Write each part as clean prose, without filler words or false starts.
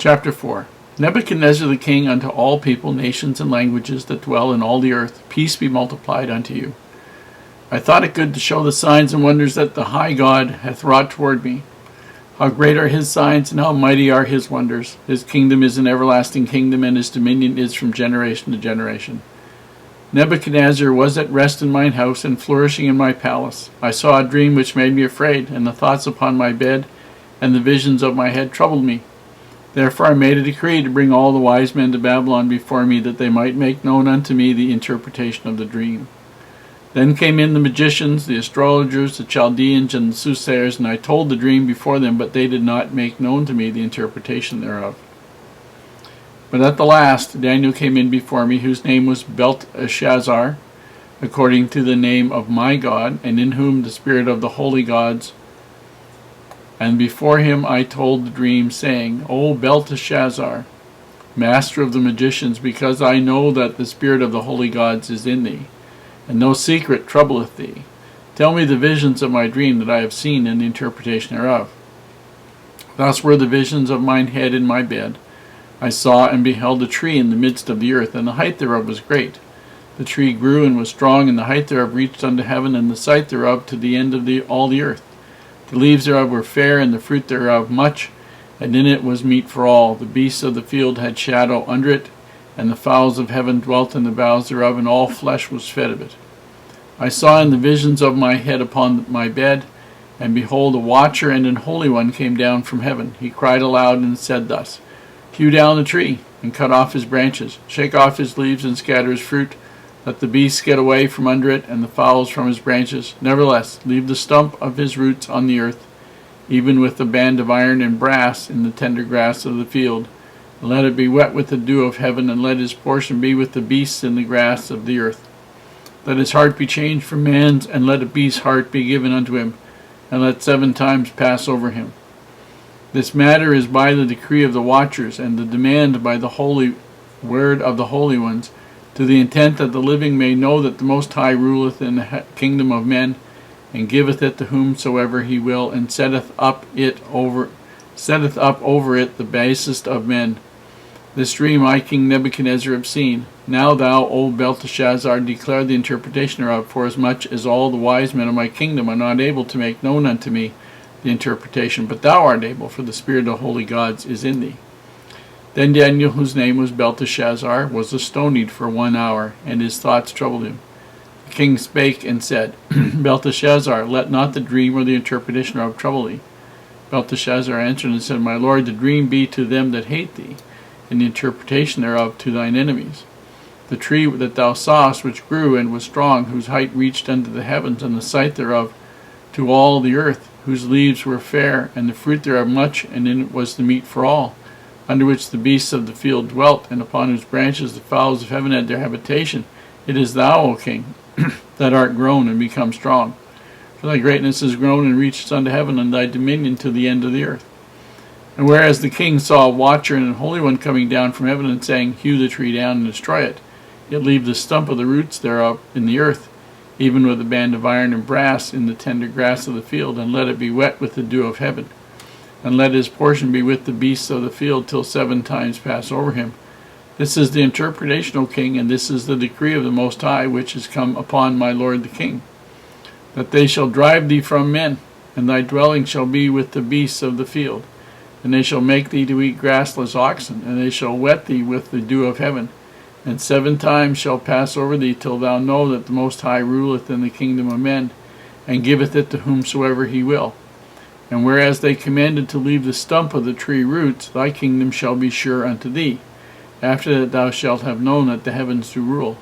Chapter 4. Nebuchadnezzar the king, unto all people, nations, and languages that dwell in all the earth, peace be multiplied unto you. I thought it good to show the signs and wonders that the high God hath wrought toward me. How great are his signs, and how mighty are his wonders. His kingdom is an everlasting kingdom, and his dominion is from generation to generation. Nebuchadnezzar was at rest in mine house, and flourishing in my palace. I saw a dream which made me afraid, and the thoughts upon my bed, and the visions of my head troubled me. Therefore I made a decree to bring all the wise men to Babylon before me, that they might make known unto me the interpretation of the dream. Then came in the magicians, the astrologers, the Chaldeans, and the soothsayers, and I told the dream before them, but they did not make known to me the interpretation thereof. But at the last Daniel came in before me, whose name was Belteshazzar, according to the name of my God, and in whom the spirit of the holy gods. And before him I told the dream, saying, O Belteshazzar, master of the magicians, because I know that the spirit of the holy gods is in thee, and no secret troubleth thee. Tell me the visions of my dream that I have seen, and the interpretation thereof. Thus were the visions of mine head in my bed. I saw and beheld a tree in the midst of the earth, and the height thereof was great. The tree grew and was strong, and the height thereof reached unto heaven, and the sight thereof to the end of all the earth. The leaves thereof were fair, and the fruit thereof much, and in it was meat for all. The beasts of the field had shadow under it, and the fowls of heaven dwelt in the boughs thereof, and all flesh was fed of it. I saw in the visions of my head upon my bed, and behold, a watcher and an holy one came down from heaven. He cried aloud and said thus, Hew down the tree, and cut off his branches, shake off his leaves, and scatter his fruit. Let the beasts get away from under it, and the fowls from his branches. Nevertheless, leave the stump of his roots on the earth, even with the band of iron and brass in the tender grass of the field. And let it be wet with the dew of heaven, and let his portion be with the beasts in the grass of the earth. Let his heart be changed from man's, and let a beast's heart be given unto him, and let 7 times pass over him. This matter is by the decree of the watchers, and the demand by the holy word of the holy ones, to the intent that the living may know that the Most High ruleth in the kingdom of men, and giveth it to whomsoever he will, and setteth up over it the basest of men. This dream I, King Nebuchadnezzar, have seen. Now thou, O Belteshazzar, declare the interpretation thereof, forasmuch as all the wise men of my kingdom are not able to make known unto me the interpretation, but thou art able, for the spirit of holy gods is in thee. Then Daniel, whose name was Belteshazzar, was astonied for 1 hour, and his thoughts troubled him. The king spake and said, Belteshazzar, let not the dream or the interpretation thereof trouble thee. Belteshazzar answered and said, My lord, the dream be to them that hate thee, and the interpretation thereof to thine enemies. The tree that thou sawest, which grew and was strong, whose height reached unto the heavens, and the sight thereof to all the earth, whose leaves were fair, and the fruit thereof much, and in it was the meat for all, under which the beasts of the field dwelt, and upon whose branches the fowls of heaven had their habitation. It is thou, O king, that art grown and become strong. For thy greatness is grown and reaches unto heaven, and thy dominion to the end of the earth. And whereas the king saw a watcher and a holy one coming down from heaven, and saying, Hew the tree down and destroy it, yet leave the stump of the roots thereof in the earth, even with a band of iron and brass in the tender grass of the field, and let it be wet with the dew of heaven. And let his portion be with the beasts of the field, till 7 times pass over him. This is the interpretation, O king, and this is the decree of the Most High, which is come upon my lord the king, that they shall drive thee from men, and thy dwelling shall be with the beasts of the field. And they shall make thee to eat grassless oxen, and they shall wet thee with the dew of heaven. And 7 times shall pass over thee, till thou know that the Most High ruleth in the kingdom of men, and giveth it to whomsoever he will. And whereas they commanded to leave the stump of the tree roots, thy kingdom shall be sure unto thee, after that thou shalt have known that the heavens do rule.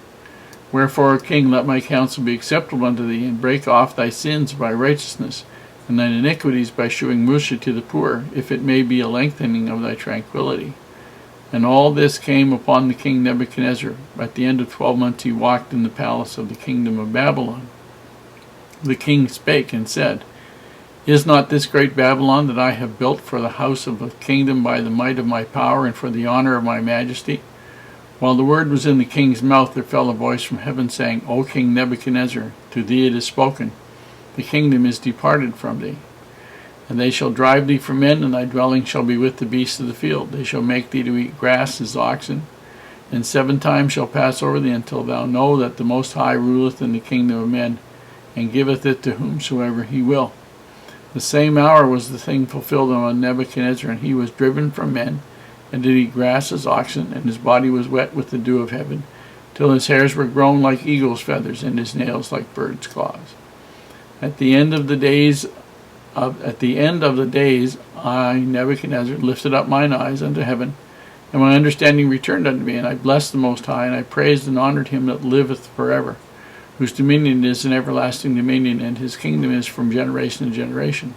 Wherefore, O king, let my counsel be acceptable unto thee, and break off thy sins by righteousness, and thine iniquities by shewing mercy to the poor, if it may be a lengthening of thy tranquility. And all this came upon the king Nebuchadnezzar. At the end of 12 months he walked in the palace of the kingdom of Babylon. The king spake and said, Is not this great Babylon that I have built for the house of a kingdom by the might of my power, and for the honor of my majesty? While the word was in the king's mouth, there fell a voice from heaven, saying, O King Nebuchadnezzar, to thee it is spoken, the kingdom is departed from thee. And they shall drive thee from men, and thy dwelling shall be with the beasts of the field. They shall make thee to eat grass as oxen, and 7 times shall pass over thee, until thou know that the Most High ruleth in the kingdom of men, and giveth it to whomsoever he will. The same hour was the thing fulfilled on Nebuchadnezzar, and he was driven from men, and did eat grass as oxen, and his body was wet with the dew of heaven, till his hairs were grown like eagle's feathers, and his nails like birds' claws. At the end of the days, I, Nebuchadnezzar, lifted up mine eyes unto heaven, and my understanding returned unto me, and I blessed the Most High, and I praised and honored him that liveth forever, whose dominion is an everlasting dominion, and his kingdom is from generation to generation.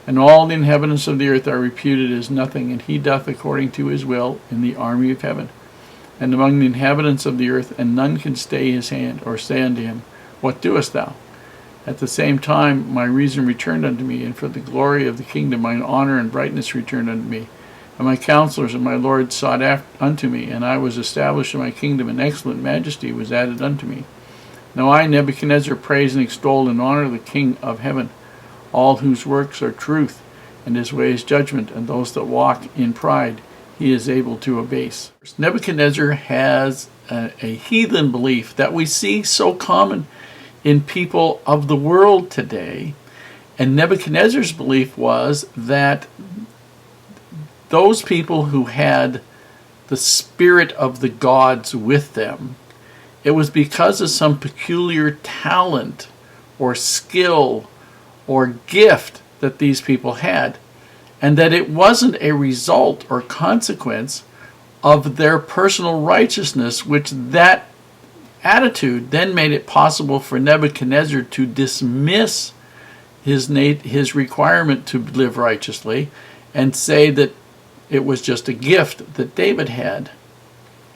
And all the inhabitants of the earth are reputed as nothing, and he doth according to his will in the army of heaven, and among the inhabitants of the earth, and none can stay his hand, or say unto him, What doest thou? At the same time my reason returned unto me, and for the glory of the kingdom mine honor and brightness returned unto me. And my counselors and my lords sought unto me, and I was established in my kingdom, and excellent majesty was added unto me. Now I, Nebuchadnezzar, praise and extol and honor the King of heaven, all whose works are truth, and his way is judgment, and those that walk in pride he is able to abase. Nebuchadnezzar has a heathen belief that we see so common in people of the world today. And Nebuchadnezzar's belief was that those people who had the spirit of the gods with them, it was because of some peculiar talent or skill or gift that these people had, and that it wasn't a result or consequence of their personal righteousness, which that attitude then made it possible for Nebuchadnezzar to dismiss his requirement to live righteously and say that it was just a gift that David had.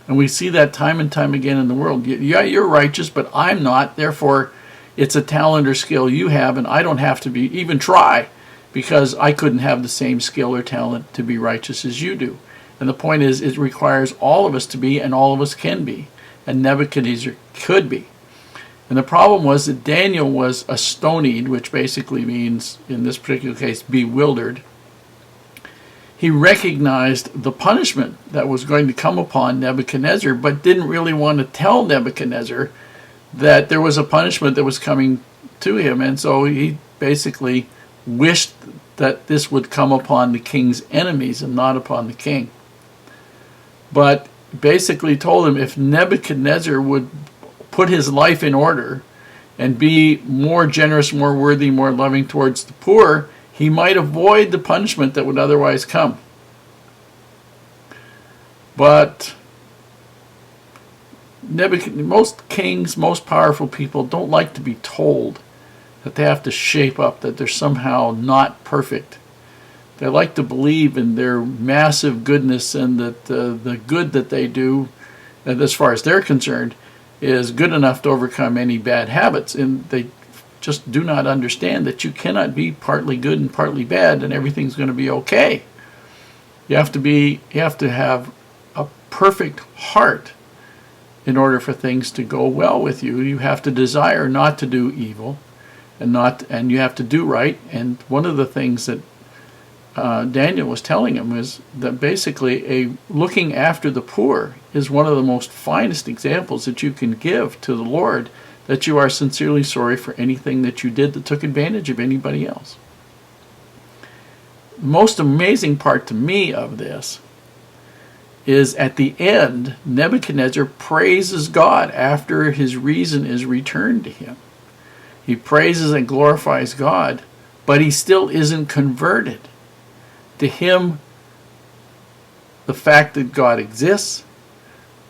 And we see that time and time again in the world. Yeah, you're righteous, but I'm not. Therefore, it's a talent or skill you have, and I don't have to even try, because I couldn't have the same skill or talent to be righteous as you do. And the point is, it requires all of us to be, and all of us can be. And Nebuchadnezzar could be. And the problem was that Daniel was astonied, which basically means, in this particular case, bewildered. He recognized the punishment that was going to come upon Nebuchadnezzar, but didn't really want to tell Nebuchadnezzar that there was a punishment that was coming to him. And so he basically wished that this would come upon the king's enemies and not upon the king. But basically told him if Nebuchadnezzar would put his life in order and be more generous, more worthy, more loving towards the poor, he might avoid the punishment that would otherwise come. But most kings, most powerful people don't like to be told that they have to shape up, that they're somehow not perfect. They like to believe in their massive goodness, and that the good that they do, as far as they're concerned, is good enough to overcome any bad habits. And they just do not understand that you cannot be partly good and partly bad, and everything's going to be okay. You have to have a perfect heart in order for things to go well with you. You have to desire not to do evil, and you have to do right. And one of the things that Daniel was telling him is that basically looking after the poor is one of the most finest examples that you can give to the Lord, that you are sincerely sorry for anything that you did that took advantage of anybody else. The most amazing part to me of this is at the end, Nebuchadnezzar praises God after his reason is returned to him. He praises and glorifies God, but he still isn't converted. To him, the fact that God exists,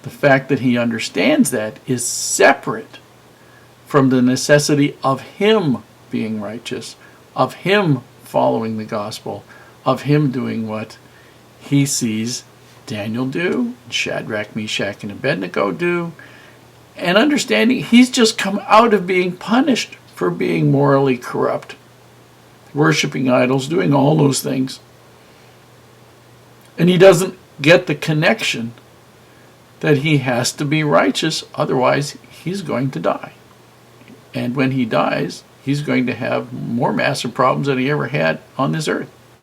the fact that he understands that, is separate from the necessity of him being righteous, of him following the gospel, of him doing what he sees Daniel do, Shadrach, Meshach, and Abednego do, and understanding he's just come out of being punished for being morally corrupt, worshiping idols, doing all those things. And he doesn't get the connection that he has to be righteous, otherwise he's going to die. And when he dies, he's going to have more massive problems than he ever had on this earth.